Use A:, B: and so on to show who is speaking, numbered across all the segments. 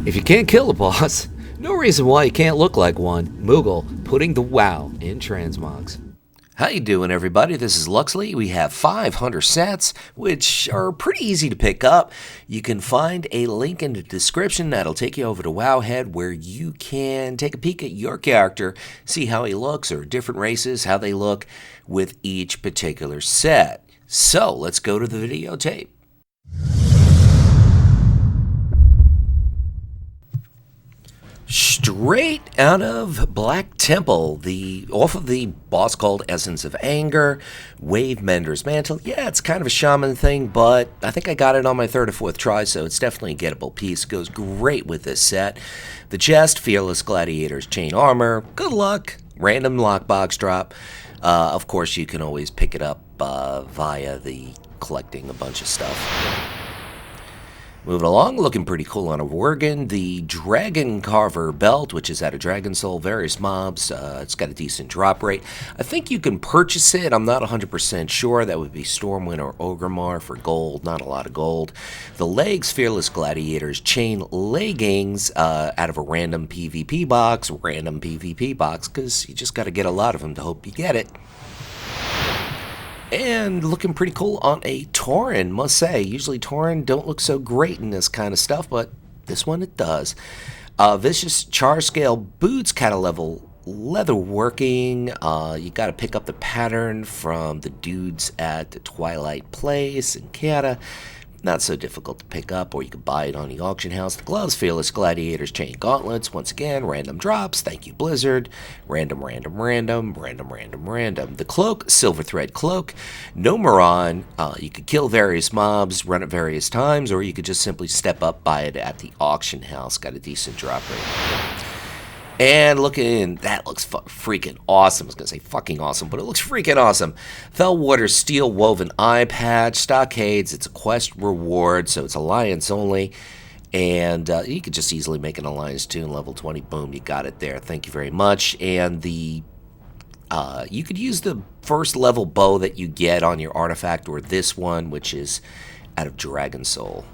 A: If you can't kill a boss, no reason why you can't look like one. Moogle putting the WoW in transmogs. How you doing, everybody? This is Luxeley. We have 500 sets, which are pretty easy to pick up. You can find a link in the description that'll take you over to Wowhead, where you can take a peek at your character, see how he looks, or different races, how they look with each particular set. So let's go to the videotape. Straight out of Black Temple, off of the boss called Essence of Anger, Wave Mender's Mantle. Yeah, it's kind of a shaman thing, but I think I got it on my third or fourth try, so it's definitely a gettable piece. It goes great with this set. The chest, Fearless Gladiator's Chain Armor. Good luck. Random lockbox drop. Of course, you can always pick it up via the collecting a bunch of stuff. Moving along, looking pretty cool on a Worgen. The Dragon Carver belt, which is out of Dragon Soul, various mobs. It's got a decent drop rate. I think you can purchase it. I'm not 100% sure. That would be Stormwind or Ogremar for gold. Not a lot of gold. The legs, Fearless Gladiators Chain Leggings, out of a random PvP box. Random PvP box, because you just got to get a lot of them to hope you get it. And looking pretty cool on a Tauren, must say. Usually Tauren don't look so great in this kind of stuff, but this one it does. Vicious Char Scale Boots, Cata level leatherworking. You got to pick up the pattern from the dudes at the Twilight Place in Cata. Not so difficult to pick up, or you could buy it on the auction house. The gloves, Fearless Gladiators Chain Gauntlets. Once again, random drops. Thank you, Blizzard. Random. The cloak, Silver Thread Cloak. No Moron. You could kill various mobs, run at various times, or you could just simply step up, buy it at the auction house. Got a decent drop rate. And looking, that looks freaking awesome. I was going to say fucking awesome, but it looks freaking awesome. Fellwater Steel Woven Eye Patch, Stockades. It's a quest reward, so it's alliance only. And you could just easily make an alliance tune, level 20. Boom, you got it there. Thank you very much. And the you could use the first level bow that you get on your artifact, or this one, which is out of Dragon Soul.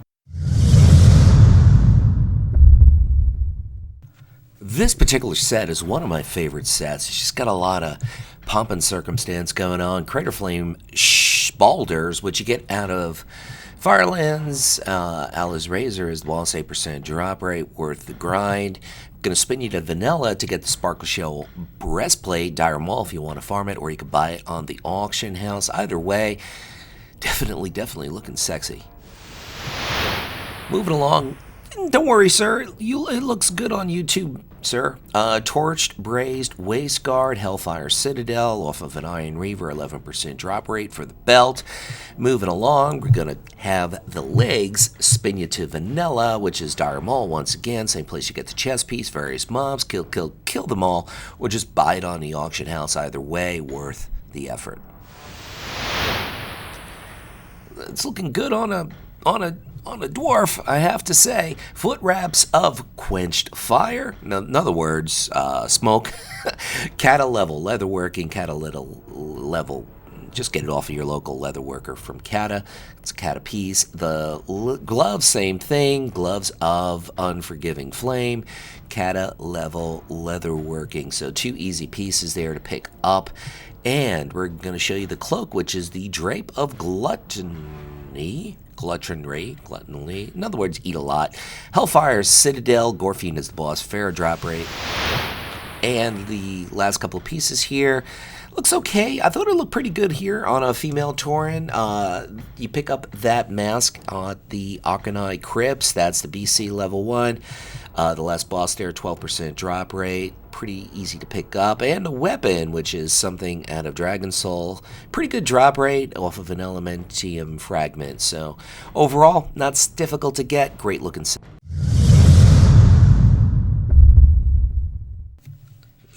A: This particular set is one of my favorite sets. It's just got a lot of pomp and circumstance going on. Crater Flame Balders, which you get out of Firelands. Allah's Razor is the Wall 8% drop rate, worth the grind. Going to spin you to Vanilla to get the Sparkle Shell Breastplate, Dire Maul if you want to farm it, or you could buy it on the auction house. Either way, definitely looking sexy. Moving along. Don't worry, sir. It looks good on YouTube, sir. Torched, Brazed, Waist Guard, Hellfire Citadel, off of an Iron Reaver, 11% drop rate for the belt. Moving along, we're going to have the legs spin you to Vanilla, which is Dire Maul once again. Same place you get the chest piece, various mobs, kill them all, or just buy it on the auction house. Either way, worth the effort. It's looking good on a dwarf, I have to say. Foot wraps of Quenched Fire. In other words, smoke. Cata level leatherworking. Cata level. Just get it off of your local leatherworker from Cata. It's a Cata piece. The gloves, same thing. Gloves of Unforgiving Flame. Cata level leatherworking. So 2 easy pieces there to pick up. And we're going to show you the cloak, which is the Drape of Gluttony. Gluttony. In other words, eat a lot. Hellfire Citadel. Gorfiend is the boss. Fair drop rate. And the last couple of pieces here. Looks okay. I thought it looked pretty good here on a female Tauren. You pick up that mask at the Arcanine Crypts. That's the BC level 1. The last boss there, 12% drop rate. Pretty easy to pick up. And a weapon, which is something out of Dragon Soul. Pretty good drop rate off of an Elementium fragment. So overall, not difficult to get. Great looking set.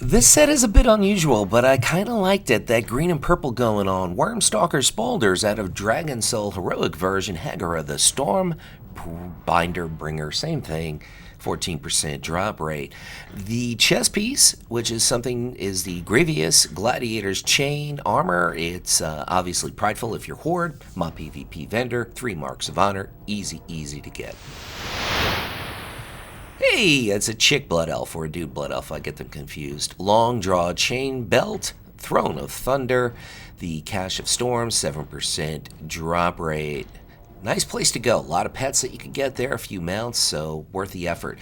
A: This set is a bit unusual, but I kind of liked it. That green and purple going on. Wormstalker Spaulders out of Dragon Soul Heroic version. Hagara the Storm Binder Bringer, same thing. 14% drop rate. The chest piece, which is the Grievous Gladiator's Chain Armor. It's obviously prideful if you're Horde. My PvP vendor. 3 marks of honor. Easy to get. Hey, it's a chick blood elf or a dude blood elf. I get them confused. Long draw chain belt, Throne of Thunder, the Cache of Storms, 7% drop rate. Nice place to go. A lot of pets that you can get there, a few mounts, so worth the effort.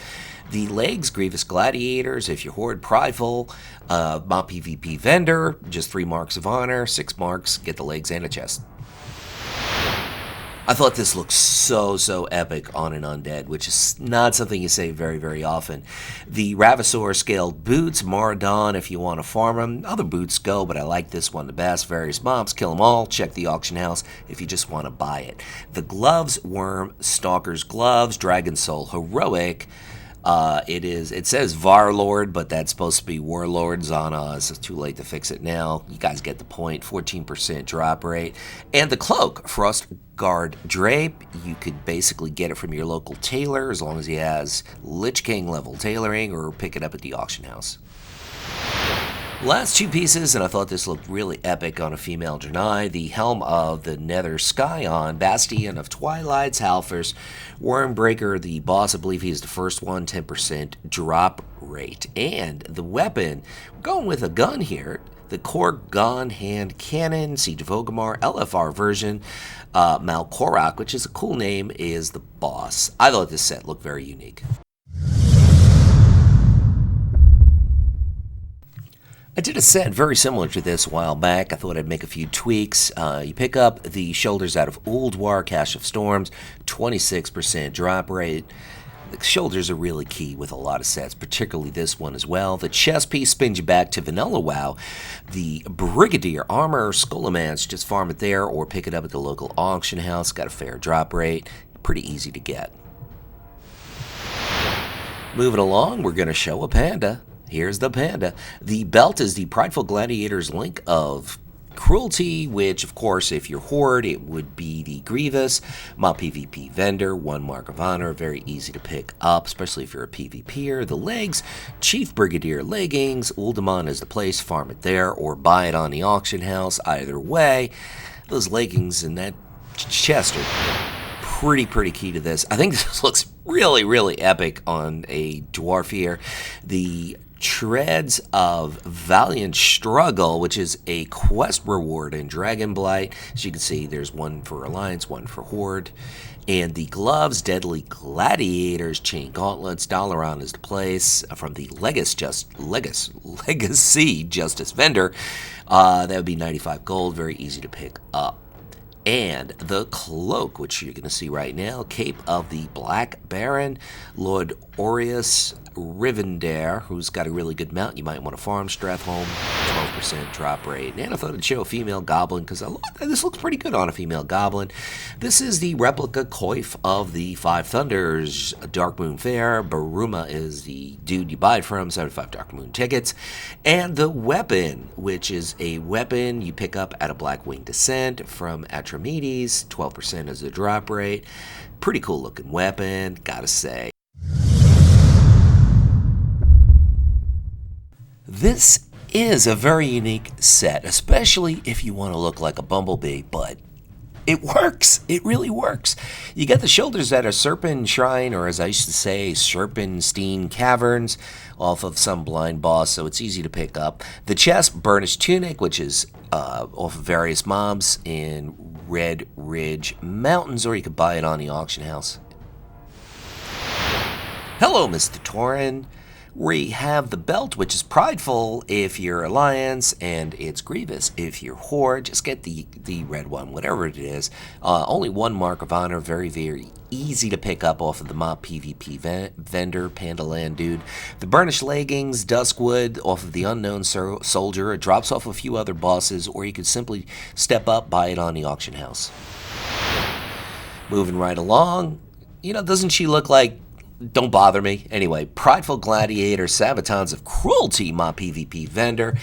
A: The legs, Grievous Gladiators, if you're Horde Prideful, Mob PvP Vendor, just 3 marks of honor, 6 marks, get the legs and a chest. I thought this looked so epic on an undead, which is not something you say very often. The Ravasaur scaled boots, Maradon if you want to farm them. Other boots go, but I like this one the best. Various mobs, kill them all. Check the auction house if you just want to buy it. The gloves, Worm, Stalker's Gloves, Dragon Soul Heroic. It says Varlord, but that's supposed to be Warlords on us. It's too late to fix it now. You guys get the point. 14% drop rate. And the cloak, Frost Guard Drape. You could basically get it from your local tailor as long as he has Lich King level tailoring, or pick it up at the auction house. Last 2 pieces, and I thought this looked really epic on a female Draenei. The Helm of the Nether Scion, Bastion of Twilight's Halfers, Wormbreaker, the boss, I believe he is the first one, 10% drop rate. And the weapon, we're going with a gun here. The Korgon Hand Cannon, Siege of Orgrimmar, LFR version, Malkorak, which is a cool name, is the boss. I thought this set looked very unique. I did a set very similar to this a while back. I thought I'd make a few tweaks. You pick up the shoulders out of Ulduar, Cache of Storms, 26% drop rate. The shoulders are really key with a lot of sets, particularly this one as well. The chest piece spins you back to Vanilla WoW. The Brigadier Armor, Skullomance, just farm it there or pick it up at the local auction house. Got a fair drop rate, pretty easy to get. Moving along, we're going to show a panda. Here's the panda. The belt is the Prideful Gladiator's Link of Cruelty, which, of course, if you're Horde, it would be the Grievous. Mob PvP Vendor, 1 mark of honor, very easy to pick up, especially if you're a PvPer. The legs, Chief Brigadier Leggings, Uldaman is the place, farm it there, or buy it on the auction house. Either way, those leggings and that chest are pretty key to this. I think this looks really epic on a dwarf here. The Treads of Valiant Struggle, which is a quest reward in Dragonblight. As you can see, there's one for Alliance, one for Horde. And the gloves, Deadly Gladiators, Chain Gauntlets, Dalaran is the place, from the Legacy Justice Vendor. That would be 95 gold, very easy to pick up. And the cloak, which you're going to see right now, Cape of the Black Baron, Lord Aureus Rivendare, who's got a really good mount. You might want to farm Strathholm, 12% drop rate. And I thought I'd show a female goblin because this looks pretty good on a female goblin. This is the replica coif of the Five Thunders, Darkmoon Fair. Baruma is the dude you buy it from, 75 Darkmoon tickets. And the weapon, which is a weapon you pick up at a Blackwing Descent from Atramedes, 12% is the drop rate. Pretty cool looking weapon, gotta say. This is a very unique set, especially if you want to look like a Bumblebee, but it works. It really works. You get the shoulders at a Serpent Shrine, or as I used to say, Serpenstein Caverns, off of some blind boss, so it's easy to pick up. The chest, Burnished Tunic, which is off of various mobs in Red Ridge Mountains, or you could buy it on the auction house. Hello, Mr. Torin. We have the belt, which is Prideful if you're Alliance, and it's Grievous if you're Horde. Just get the red one, whatever it is. Only 1 mark of honor, very easy to pick up off of the Mob PvP Vendor, Pandaland dude. The Burnished Leggings, Duskwood, off of the Unknown Soldier. It drops off a few other bosses, or you could simply step up, buy it on the auction house. Moving right along, doesn't she look like... Don't bother me. Anyway, Prideful Gladiator, Sabatons of Cruelty, Mob PvP Vendor.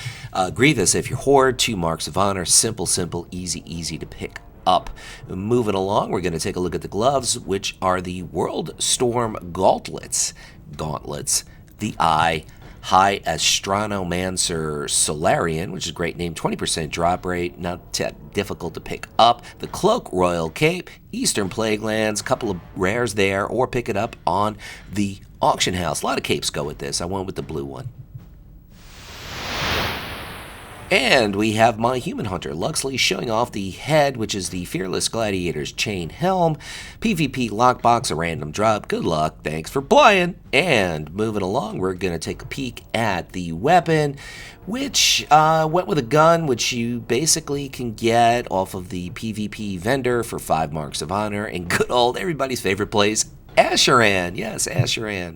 A: Grievous if you're Horde, 2 marks of honor. Simple, easy to pick up. Moving along, we're going to take a look at the gloves, which are the World Storm Gauntlets. The Eye High Astronomancer Solarian, which is a great name, 20% drop rate, not difficult to pick up. The Cloak Royal Cape, Eastern Plaguelands, a couple of rares there, or pick it up on the auction house. A lot of capes go with this. I went with the blue one. And we have my Human Hunter, Luxeley, showing off the head, which is the Fearless Gladiator's Chain Helm. PvP lockbox, a random drop. Good luck. Thanks for playing. And moving along, we're going to take a peek at the weapon, which went with a gun, which you basically can get off of the PvP vendor for 5 marks of honor. And good old everybody's favorite place, Asheran. Yes, Asheran.